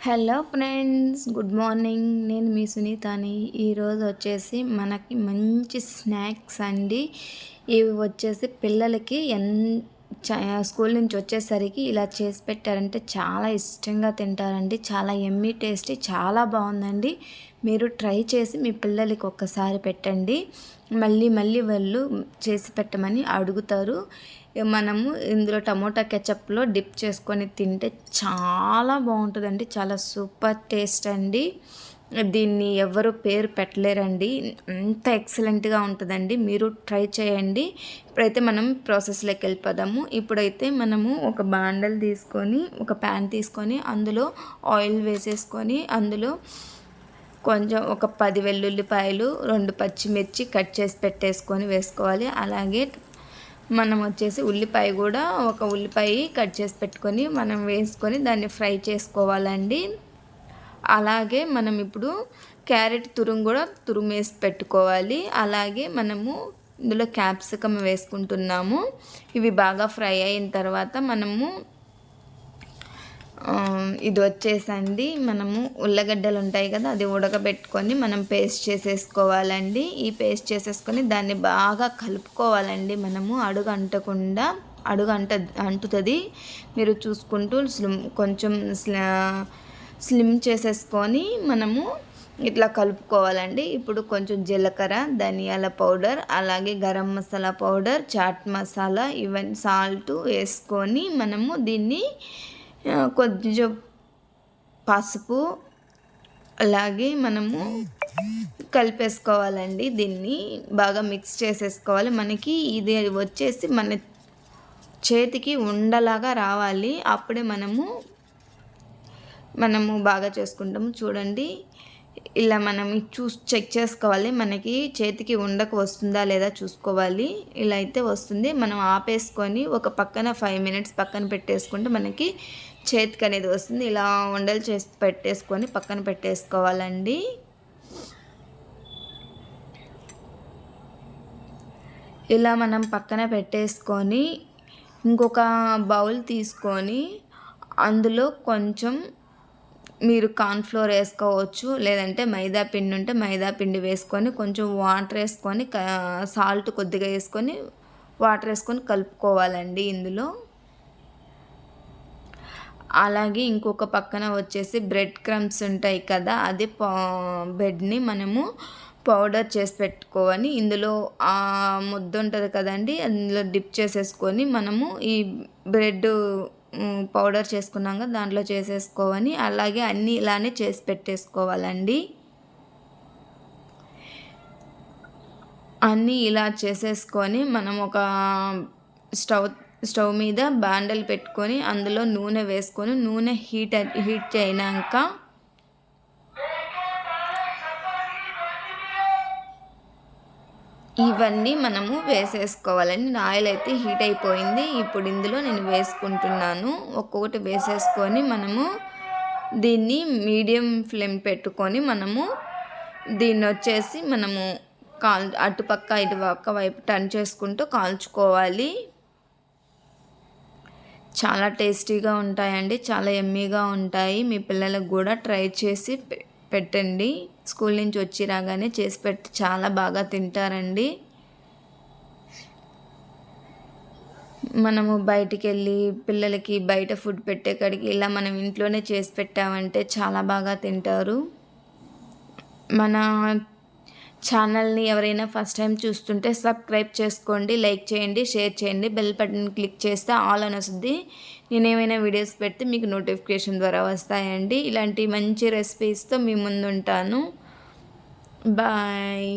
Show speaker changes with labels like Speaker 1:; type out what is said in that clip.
Speaker 1: Hello friends, good morning. నేను మీ సునీతని. ఈరోజు వచ్చేసి మనకి మంచి స్నాక్స్ అండి. ఇవి వచ్చేసి పిల్లలకి స్కూల్ నుంచి వచ్చేసరికి ఇలా చేసి పెట్టారంటే చాలా ఇష్టంగా తింటారండి. చాలా ఎమ్మీ టేస్టీ, చాలా బాగుందండి. మీరు ట్రై చేసి మీ పిల్లలకి ఒక్కసారి పెట్టండి. మళ్ళీ మళ్ళీ వాళ్ళు చేసి పెట్టమని అడుగుతారు. మనము ఇందులో టమోటా కెచప్లో డిప్ చేసుకొని తింటే చాలా బాగుంటుందండి. చాలా సూపర్ టేస్ట్ అండి. దీన్ని ఎవరు పేరు పెట్టలేరండి. అంత ఎక్సలెంట్గా ఉంటుందండి. మీరు ట్రై చేయండి. ఇప్పుడైతే మనం ప్రాసెస్లోకి వెళ్ళిపోదాము. ఇప్పుడైతే మనము ఒక బాండల్ తీసుకొని, ఒక ప్యాన్ తీసుకొని, అందులో ఆయిల్ వేసేసుకొని, అందులో కొంచెం ఒక 10 వెల్లుల్లిపాయలు, 2 పచ్చిమిర్చి కట్ చేసి పెట్టేసుకొని వేసుకోవాలి. అలాగే మనం వచ్చేసి ఉల్లిపాయ కూడా ఒక ఉల్లిపాయ కట్ చేసి పెట్టుకొని మనం వేసుకొని దాన్ని ఫ్రై చేసుకోవాలండి. అలాగే మనం ఇప్పుడు క్యారెట్ కూడా తురుమేసి పెట్టుకోవాలి. అలాగే మనము ఇందులో క్యాప్సికమ్ వేసుకుంటున్నాము. ఇవి బాగా ఫ్రై అయిన తర్వాత మనము ఇది వచ్చేసండి, మనము ఉల్లగడ్డలు ఉంటాయి కదా, అది ఉడకబెట్టుకొని మనం పేస్ట్ చేసేసుకోవాలండి. ఈ పేస్ట్ చేసేసుకొని దాన్ని బాగా కలుపుకోవాలండి. మనము అడుగు అంటుతుంది. మీరు చూసుకుంటూ కొంచెం స్లిమ్ చేసేసుకొని మనము ఇట్లా కలుపుకోవాలండి. ఇప్పుడు కొంచెం జీలకర్ర, ధనియాల పౌడర్, అలాగే గరం మసాలా పౌడర్, చాట్ మసాలా, ఇవన్నీ సాల్ట్ వేసుకొని మనము దీన్ని కొంచెం పసుపు, అలాగే మనము కలిపేసుకోవాలండి. దీన్ని బాగా మిక్స్ చేసేసుకోవాలి. మనకి ఇది వచ్చేసి మన చేతికి ఉండలాగా రావాలి. అప్పుడే మనము బాగా చేసుకుంటాము. చూడండి, ఇలా మనం చెక్ చేసుకోవాలి. మనకి చేతికి ఉండకు వస్తుందా లేదా చూసుకోవాలి. ఇలా అయితే వస్తుంది. మనం ఆపేసుకొని ఒక పక్కన 5 మినిట్స్ పక్కన పెట్టేసుకుంటే మనకి చేతికి అనేది వస్తుంది. ఇలా ఉండలు చేసి పెట్టేసుకొని పక్కన పెట్టేసుకోవాలండి. ఇలా మనం పక్కన పెట్టేసుకొని ఇంకొక బౌల్ తీసుకొని అందులో కొంచెం మీరు కార్న్‌ఫ్లోర్ వేసుకోవచ్చు, లేదంటే మైదా పిండి ఉంటే మైదా పిండి వేసుకొని కొంచెం వాటర్ వేసుకొని సాల్ట్ కొద్దిగా వేసుకొని వాటర్ వేసుకొని కలుపుకోవాలండి ఇందులో. అలాగే ఇంకొక పక్కన వచ్చేసి బ్రెడ్ క్రమ్స్ ఉంటాయి కదా, అది బ్రెడ్ని మనము పౌడర్ చేసి పెట్టుకోవాలి. ఇందులో ఆ ముద్ద ఉంటుంది కదండి, అందులో డిప్ చేసేసుకొని మనము ఈ బ్రెడ్ పౌడర్ చేసుకున్నాక దాంట్లో చేసేసుకోవాలి. అలాగే అన్నీ ఇలానే చేసి పెట్టేసుకోవాలండి. అన్నీ ఇలా చేసేసుకొని మనం ఒక స్టవ్ మీద బాండలు పెట్టుకొని అందులో నూనె వేసుకొని నూనె హీట్ అయినాక ఇవన్నీ మనము వేసేసుకోవాలండి. ఆయిల్ అయితే హీట్ అయిపోయింది. ఇప్పుడు ఇందులో నేను వేసుకుంటున్నాను. ఒక్కొక్కటి వేసేసుకొని మనము దీన్ని మీడియం ఫ్లేమ్ పెట్టుకొని మనము దీన్ని వచ్చేసి మనము అటుపక్క ఇటుపక్క వైపు టర్న్ చేసుకుంటూ కాల్చుకోవాలి. చాలా టేస్టీగా ఉంటాయండి. చాలా యమ్మీగా ఉంటాయి. మీ పిల్లలకు కూడా ట్రై చేసి పెట్టండి. స్కూల్ నుంచి వచ్చి రాగానే చేసి పెట్టి చాలా బాగా తింటారండి. మనము బయటికి వెళ్ళి పిల్లలకి బయట ఫుడ్ పెట్టే కాడికి ఇలా మనం ఇంట్లోనే చేసి పెట్టామంటే చాలా బాగా తింటారు. మన ఛానల్ని ఎవరైనా ఫస్ట్ టైం చూస్తుంటే సబ్స్క్రైబ్ చేసుకోండి, లైక్ చేయండి, షేర్ చేయండి, బెల్ బటన్ క్లిక్ చేస్తే ఆల్ అని వస్తుంది. నేను ఏమైనా వీడియోస్ పెడితే మీకు నోటిఫికేషన్ ద్వారా వస్తాయండి. ఇలాంటి మంచి రెసిపీస్తో మీ ముందు ఉంటాను. బాయ్.